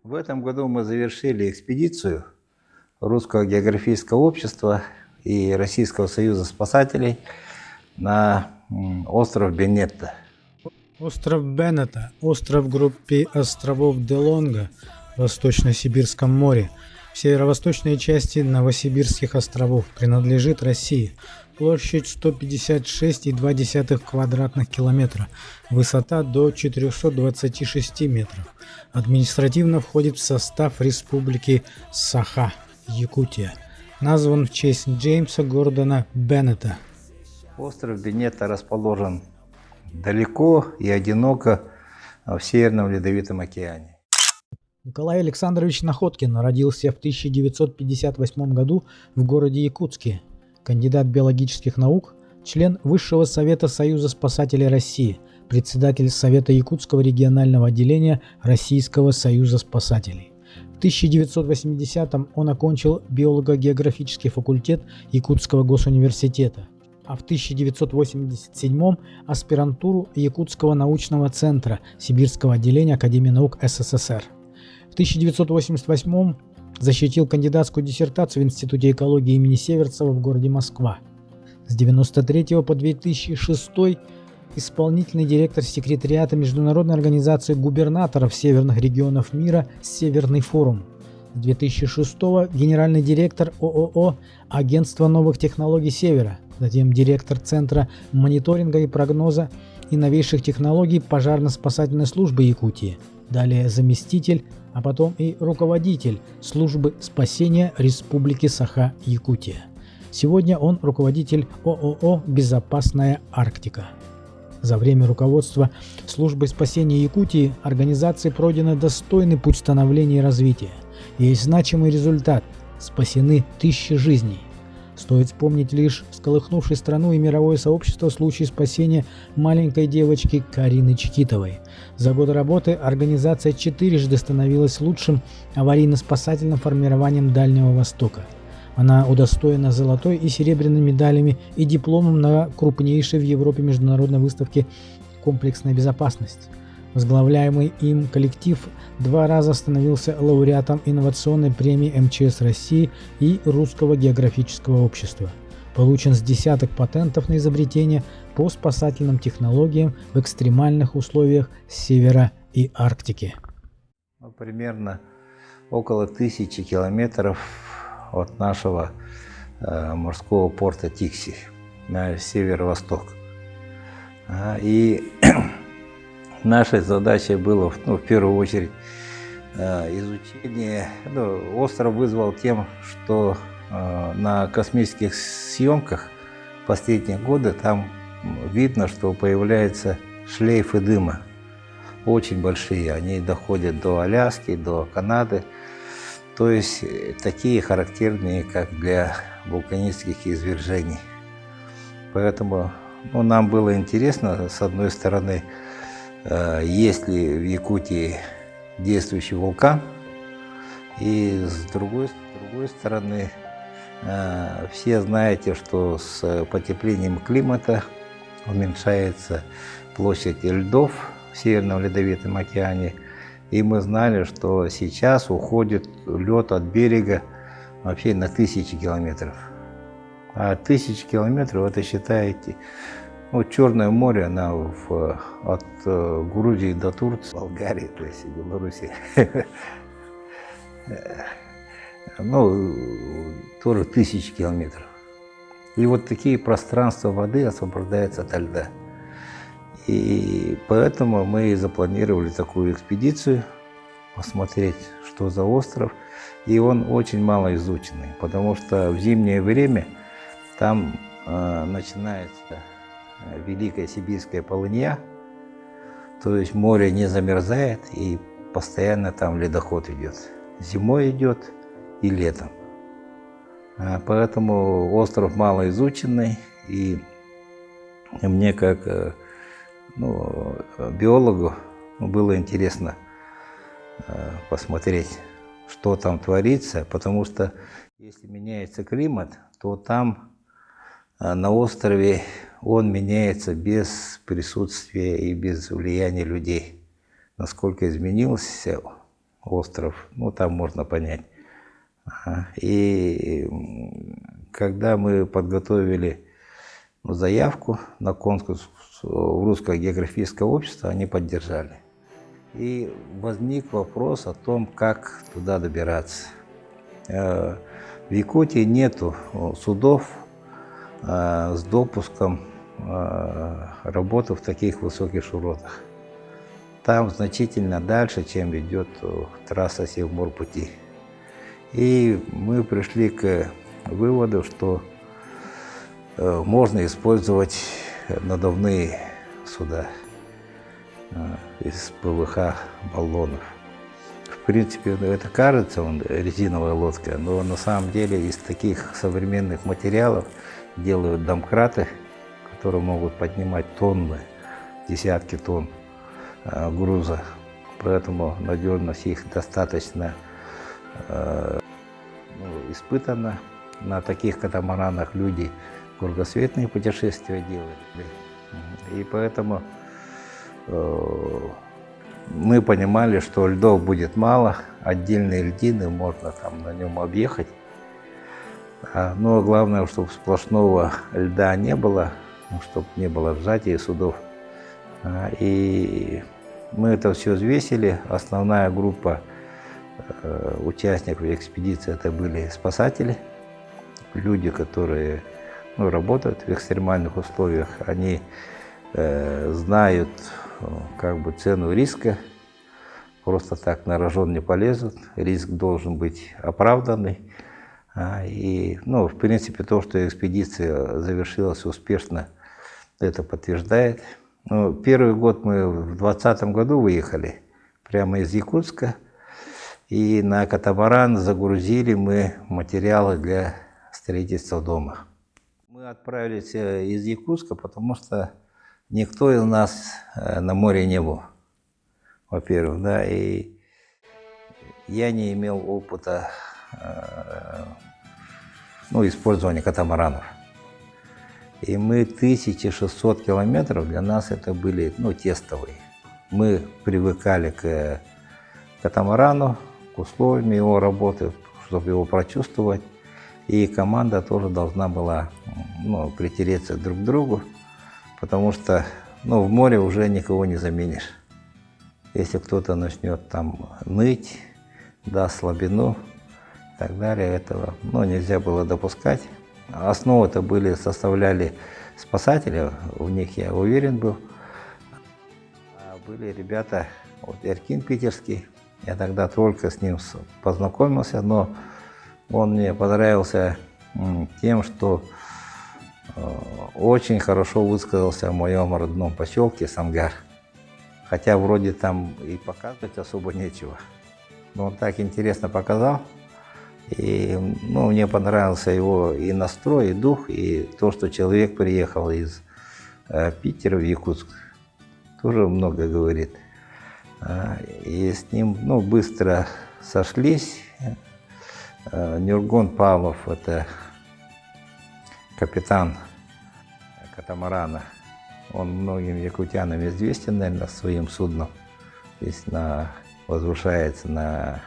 В этом году мы завершили экспедицию Русского географического общества и Российского союза спасателей на остров Бенетта. Остров Беннета – остров в группе островов Делонга в Восточно-Сибирском море, в северо-восточной части Новосибирских островов, принадлежит России. Площадь 156,2 квадратных километра, высота до 426 метров. Административно входит в состав Республики Саха, Якутия. Назван в честь Джеймса Гордона Беннета. Остров Бенетта расположен далеко и одиноко в Северном Ледовитом океане. Николай Александрович Находкин родился в 1958 году в городе Якутске. Кандидат биологических наук, член Высшего совета Союза спасателей России, председатель Совета Якутского регионального отделения Российского союза спасателей. В 1980-м он окончил биолого-географический факультет Якутского госуниверситета, а в 1987-м аспирантуру Якутского научного центра Сибирского отделения Академии наук СССР. В 1988-м защитил кандидатскую диссертацию в Институте экологии имени Северцева в городе Москва. С 1993 по 2006 исполнительный директор секретариата Международной организации губернаторов северных регионов мира «Северный форум». С 2006 генеральный директор ООО «Агентство новых технологий Севера», затем директор Центра мониторинга и прогноза и новейших технологий пожарно-спасательной службы Якутии, далее заместитель, а потом и руководитель службы спасения Республики Саха-Якутия. Сегодня он руководитель ООО «Безопасная Арктика». За время руководства службой спасения Якутии организации пройдено достойный путь становления и развития. Есть значимый результат – спасены тысячи жизней. Стоит вспомнить лишь всколыхнувший страну и мировое сообщество случай спасения маленькой девочки Карины Чикитовой. За годы работы организация четырежды становилась лучшим аварийно-спасательным формированием Дальнего Востока. Она удостоена золотой и серебряной медалями и дипломом на крупнейшей в Европе международной выставке «Комплексная безопасность». Возглавляемый им коллектив 2 раза становился лауреатом инновационной премии МЧС России и Русского географического общества. Получен с десяток патентов на изобретения по спасательным технологиям в экстремальных условиях Севера и Арктики. Примерно около 1000 километров от нашего морского порта Тикси на северо-восток. И нашей задачей было, в первую очередь, изучение. Остров вызвал тем, что на космических съемках в последние годы там видно, что появляются шлейфы дыма. Очень большие. Они доходят до Аляски, до Канады. То есть такие характерные, как для вулканических извержений. Поэтому нам было интересно, с одной стороны, есть ли в Якутии действующий вулкан, и с другой стороны, все знаете, что с потеплением климата уменьшается площадь льдов в Северном Ледовитом океане, и мы знали, что сейчас уходит лед от берега вообще на 1000 километров. А 1000 километров, это считаете, Черное море, она от Грузии до Турции, Болгарии, то есть Беларуси, тоже 1000 километров. И вот такие пространства воды освобождаются ото льда. И поэтому мы запланировали такую экспедицию, посмотреть, что за остров. И он очень мало изученный, потому что в зимнее время там начинается Великая Сибирская полынья, то есть море не замерзает и постоянно там ледоход идет. Зимой идет и летом. Поэтому остров малоизученный, и мне как биологу было интересно посмотреть, что там творится, потому что если меняется климат, то там на острове он меняется без присутствия и без влияния людей. Насколько изменился остров, ну там можно понять. И когда мы подготовили заявку на конкурс в Русское географическое общество, они поддержали. И возник вопрос о том, как туда добираться. В Якутии нету судов с допуском работы в таких высоких широтах. Там значительно дальше, чем идет трасса Севморпути. И мы пришли к выводу, что можно использовать надувные суда из ПВХ баллонов. В принципе, это кажется резиновая лодка, но на самом деле из таких современных материалов делают домкраты, которые могут поднимать тонны, десятки тонн груза. Поэтому надежность их достаточно испытана. На таких катамаранах люди кругосветные путешествия делают. И поэтому мы понимали, что льдов будет мало, отдельные льдины можно там на нем объехать. Но главное, чтобы сплошного льда не было, чтобы не было сжатия судов. И мы это все взвесили. Основная группа участников экспедиции это были спасатели, люди, которые работают в экстремальных условиях. Они знают как бы цену риска, просто так на рожон не полезут, риск должен быть оправданный. И, в принципе, то, что экспедиция завершилась успешно, это подтверждает. Первый год мы в 2020 году выехали прямо из Якутска, и на катамаран загрузили мы материалы для строительства дома. Мы отправились из Якутска, потому что никто из нас на море не был, во-первых, да, и я не имел опыта использования катамаранов. И мы 1600 километров, для нас это были тестовые. Мы привыкали к катамарану, к условиям его работы, чтобы его прочувствовать. И команда тоже должна была притереться друг к другу, потому что в море уже никого не заменишь. Если кто-то начнет там ныть, даст слабину и так далее, этого нельзя было допускать. Основу это составляли спасатели, в них я уверен был. А были ребята, Эркин питерский, я тогда только с ним познакомился, но он мне понравился тем, что очень хорошо высказался о моем родном поселке Сангар. Хотя вроде там и показывать особо нечего. Но он так интересно показал. И мне понравился его и настрой, и дух, и то, что человек приехал из Питера в Якутск. Тоже много говорит. И с ним быстро сошлись. Нюргон Павлов, это капитан катамарана. Он многим якутянам известен, наверное, своим судном. Здесь возвышается на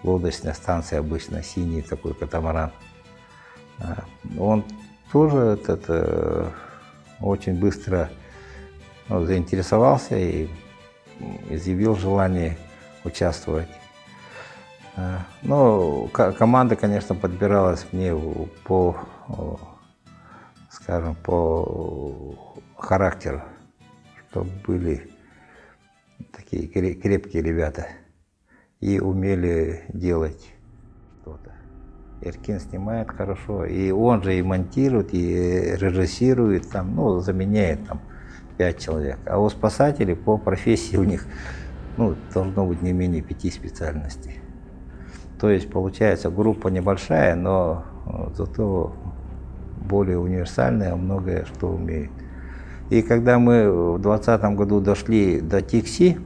лодочной станции обычно синий такой катамаран. Он тоже очень быстро заинтересовался и изъявил желание участвовать. Но команда, конечно, подбиралась мне по характеру, чтобы были такие крепкие ребята и умели делать что-то. Эркин снимает хорошо, и он же и монтирует, и режиссирует, заменяет 5 человек. А у спасателей по профессии у них должно быть не менее 5 специальностей. То есть получается группа небольшая, но зато более универсальная, многое что умеет. И когда мы в 2020 году дошли до Тикси,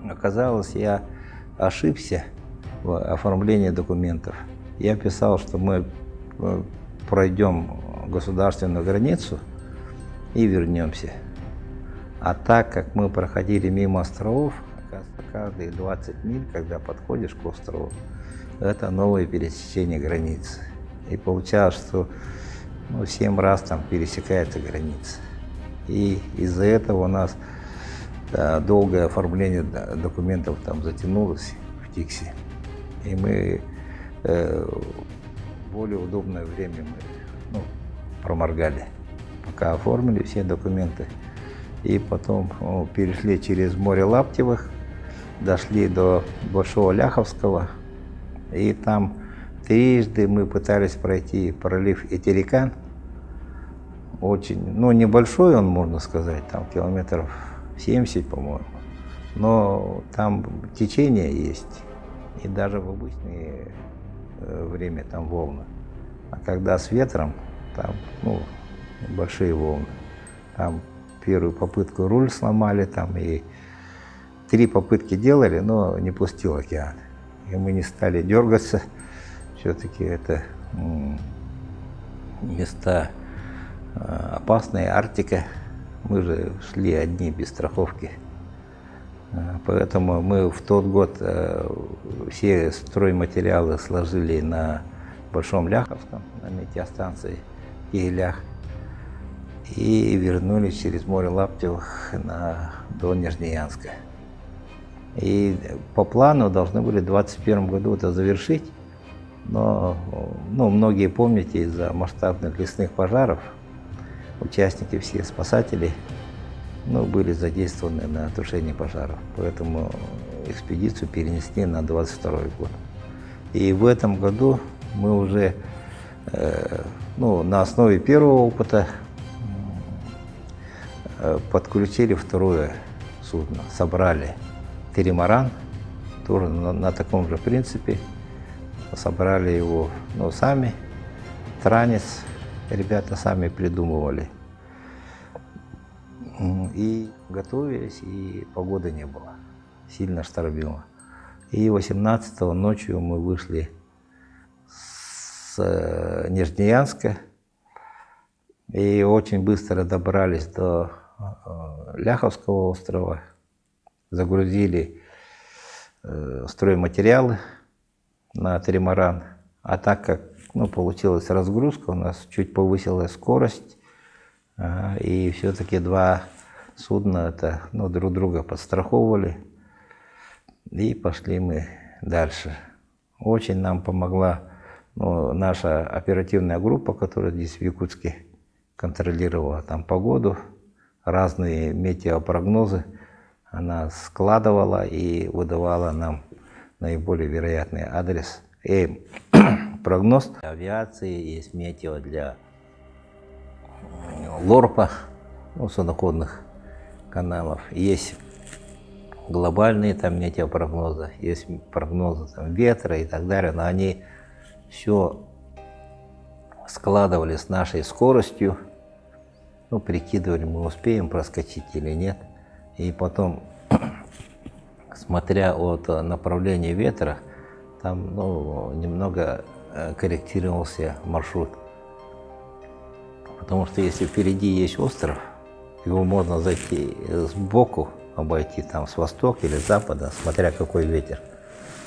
оказалось, я ошибся в оформлении документов. Я писал, что мы пройдем государственную границу и вернемся. А так как мы проходили мимо островов, оказывается, каждые 20 миль, когда подходишь к острову, это новое пересечение границы. И получалось, что 7 раз там пересекается граница. И из-за этого у нас долгое оформление документов там затянулось в Тикси. И мы более удобное время мы проморгали, пока оформили все документы. И потом перешли через море Лаптевых, дошли до Большого Ляховского. И там трижды мы пытались пройти пролив Итерикан. Очень, небольшой он, можно сказать, там километров 70, по-моему. Но там течение есть. И даже в обычное время там волны. А когда с ветром, там большие волны. Там первую попытку руль сломали, там и 3 попытки делали, но не пустил океан. И мы не стали дергаться. Все-таки это места опасные, Арктика. Мы же шли одни без страховки. Поэтому мы в тот год все стройматериалы сложили на Большом Ляховском, на метеостанции Егелях, и вернулись через море Лаптевых до Нижнеянска. И по плану должны были в 2021 году это завершить, но многие помните, из-за масштабных лесных пожаров участники, все спасатели, были задействованы на тушение пожаров. Поэтому экспедицию перенесли на 2022 год. И в этом году мы уже на основе первого опыта подключили второе судно, собрали тримаран, тоже на таком же принципе, собрали его сами, транец ребята сами придумывали. И готовились, и погоды не было, сильно штормило. И 18-го ночью мы вышли с Нижнеянска и очень быстро добрались до Ляховского острова, загрузили стройматериалы на тримаран. А так как получилась разгрузка, у нас чуть повысилась скорость, и все-таки 2 судна друг друга подстраховывали, и пошли мы дальше. Очень нам помогла наша оперативная группа, которая здесь в Якутске контролировала там погоду, разные метеопрогнозы. Она складывала и выдавала нам наиболее вероятный адрес и прогноз. Авиации есть метео для ЛОРПа, судоходных каналов. Есть глобальные там метеопрогнозы, есть прогнозы ветра и так далее, но они все складывали с нашей скоростью, прикидывали, мы успеем проскочить или нет. И потом, смотря от направления ветра, там немного корректировался маршрут. Потому что если впереди есть остров, его можно зайти сбоку, обойти там с востока или с запада, смотря какой ветер.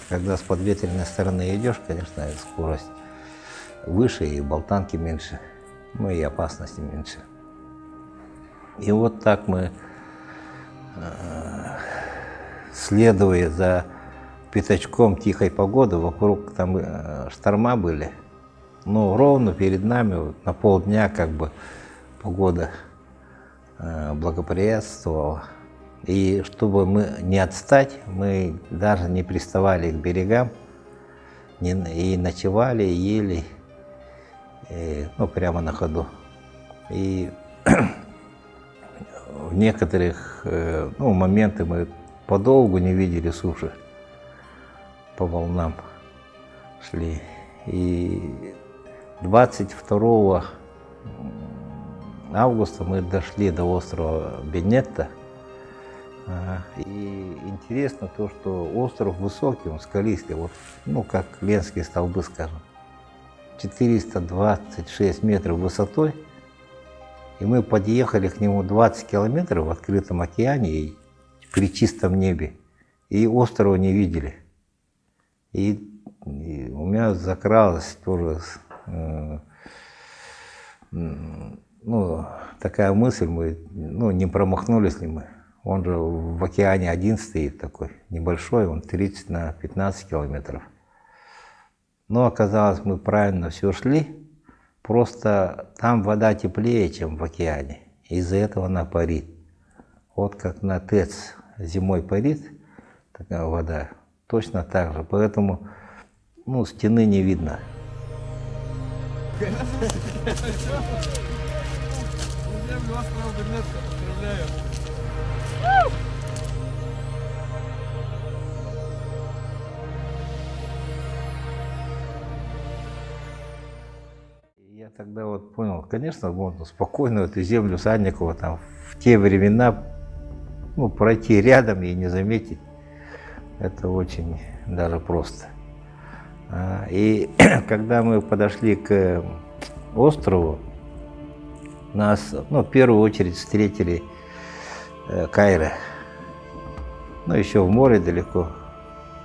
Когда с подветренной стороны идешь, конечно, скорость выше и болтанки меньше, и опасности меньше. И вот так мы, следуя за пятачком тихой погоды, вокруг там шторма были, ровно перед нами на полдня погода благоприятствовала. И чтобы мы не отстать, мы даже не приставали к берегам, и ночевали, и ели, прямо на ходу. И в некоторых моменты мы подолгу не видели суши, по волнам шли. И 22 августа мы дошли до острова Бенетта. И интересно то, что остров высокий, он скалистый, как Ленские столбы, скажем, 426 метров высотой. И мы подъехали к нему 20 километров в открытом океане и при чистом небе. и острова не видели. И у меня закралась тоже ну, такая мысль, мы не промахнулись ли мы. Он же в океане один стоит такой, небольшой, он 30 на 15 километров. Но оказалось, мы правильно все шли, просто там вода теплее, чем в океане. Из-за этого она парит. Вот как на ТЭЦ зимой парит такая вода, точно так же. Поэтому стены не видно. Я тогда вот понял, конечно, можно спокойно эту землю Сальникова там в те времена пройти рядом и не заметить. Это очень даже просто. И когда мы подошли к острову, нас в первую очередь встретили кайры. Еще в море далеко.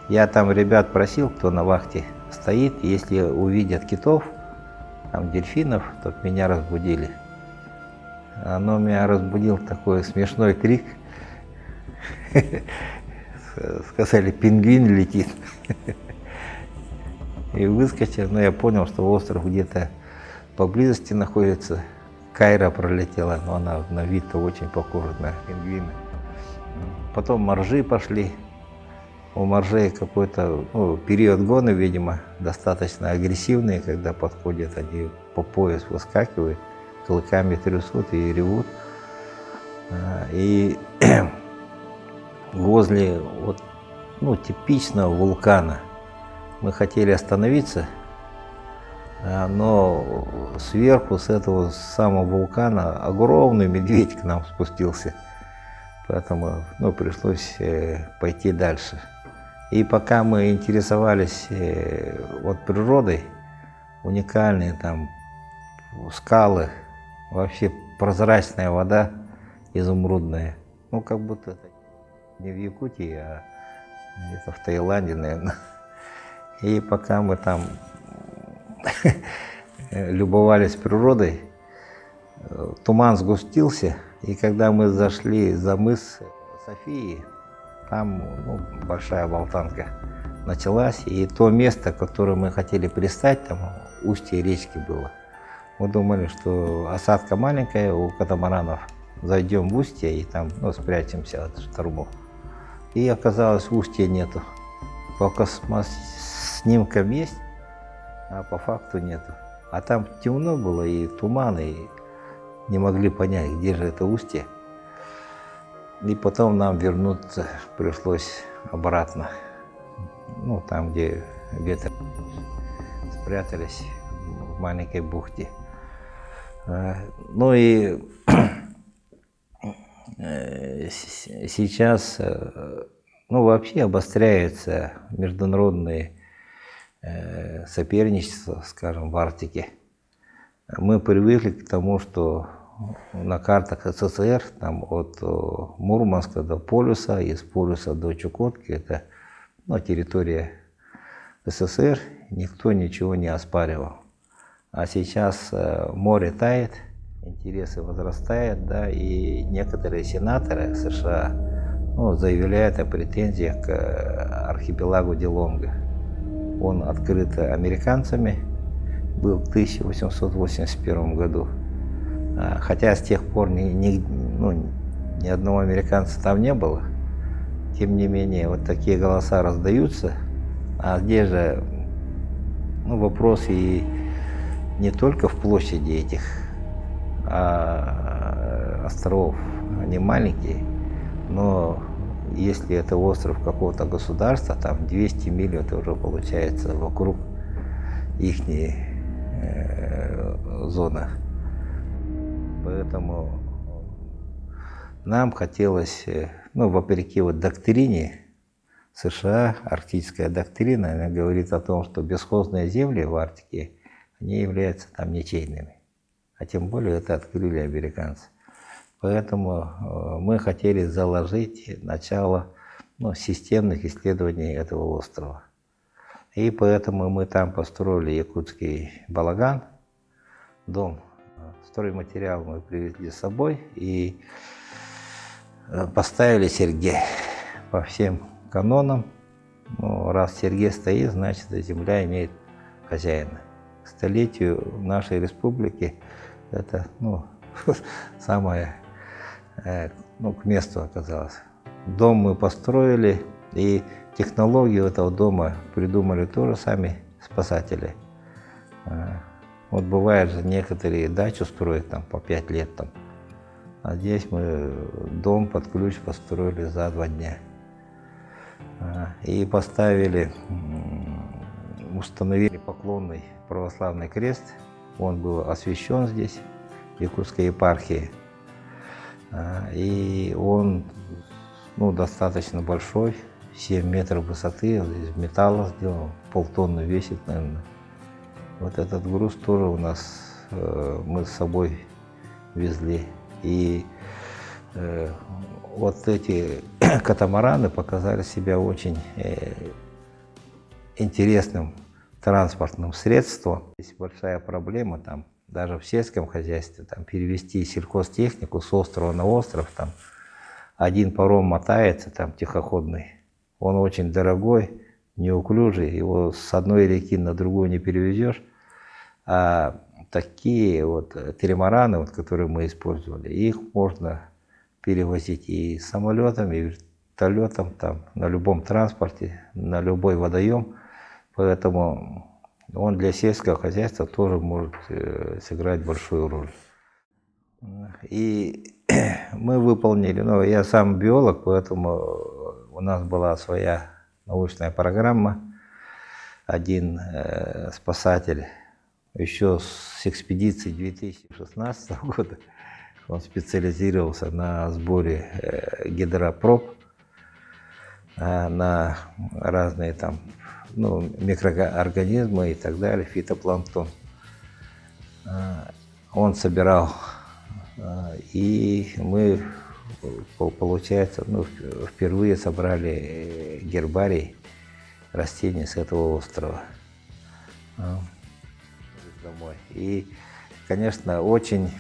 Я там ребят просил, кто на вахте стоит, если увидят китов, там дельфинов, то меня разбудили. Но меня разбудил такой смешной крик. Сказали, пингвин летит. И выскочил, но я понял, что остров где-то поблизости находится. Кайра пролетела, но она на вид-то очень похожа на пингвина. Потом моржи пошли. У моржей какой-то период гона, видимо, достаточно агрессивный, когда подходят, они по пояс выскакивают, клыками трясут и ревут. И возле типичного вулкана мы хотели остановиться, но сверху с этого самого вулкана огромный медведь к нам спустился. Поэтому пришлось пойти дальше. И пока мы интересовались природой, уникальные там скалы, вообще прозрачная вода изумрудная. Как будто это не в Якутии, а где-то в Таиланде, наверное. И пока мы там любовались природой, туман сгустился, и когда мы зашли за мыс Софии, там большая болтанка началась, и то место, которое мы хотели пристать, там устье речки было. Мы думали, что осадка маленькая у катамаранов, зайдем в устье и там спрячемся от штормов. И оказалось, устья нету. По космоснимкам есть, а по факту нету. А там темно было и туман, и не могли понять, где же это устье. И потом нам вернуться пришлось обратно, там, где ветер, спрятались в маленькой бухте. И сейчас, вообще обостряется международное соперничество, скажем, в Арктике. Мы привыкли к тому, что на картах СССР, там от Мурманска до полюса, из полюса до Чукотки, это территория СССР, никто ничего не оспаривал. А сейчас море тает, интересы возрастают, да, и некоторые сенаторы США заявляют о претензиях к архипелагу Дилонга. Он открыт американцами, был в 1881 году. Хотя с тех пор ни одного американца там не было. Тем не менее, вот такие голоса раздаются. А здесь же вопрос и не только в площади этих островов. Они маленькие, но если это остров какого-то государства, там 200 миль, это уже получается вокруг ихней зоны. Поэтому нам хотелось, вопреки доктрине США, арктическая доктрина, она говорит о том, что бесхозные земли в Арктике, они являются там ничейными. А тем более это открыли американцы. Поэтому мы хотели заложить начало системных исследований этого острова. И поэтому мы там построили якутский балаган, дом. Стройматериал мы привезли с собой и поставили Сергей по всем канонам. Раз Сергей стоит, значит, земля имеет хозяина. К столетию нашей республики это самое к месту оказалось. Дом мы построили, и технологию этого дома придумали тоже сами спасатели. Вот бывает же, некоторые дачу строят там по 5 лет, там, а здесь мы дом под ключ построили за 2 дня. И установили поклонный православный крест. Он был освящен здесь, в Якутской епархии. И он достаточно большой, 7 метров высоты, из металла сделан, полтонны весит, наверное. Вот этот груз тоже у нас мы с собой везли. И вот эти катамараны показали себя очень интересным транспортным средством. Есть большая проблема там, даже в сельском хозяйстве, там, перевести сельхозтехнику с острова на остров. Там, один паром мотается, там, тихоходный. Он очень дорогой, неуклюжий, его с одной реки на другую не перевезешь. А такие вот тримараны, вот, которые мы использовали, их можно перевозить и самолетом, и вертолетом, там, на любом транспорте, на любой водоем. Поэтому он для сельского хозяйства тоже может сыграть большую роль. И мы выполнили, я сам биолог, поэтому у нас была своя научная программа. Один спасатель еще с экспедиции 2016 года, он специализировался на сборе гидропроб, на разные там, микроорганизмы и так далее, фитопланктон. Он собирал, и мы, получается, впервые собрали гербарий растений с этого острова домой. И, конечно, очень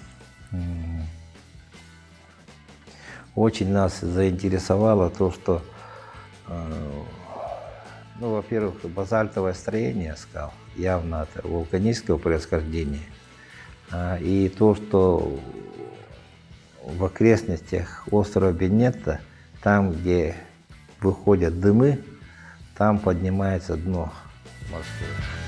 нас заинтересовало то, что, во-первых, базальтовое строение скал, явно от вулканического происхождения, и то, что в окрестностях острова Бенетта, там, где выходят дымы, там поднимается дно морское.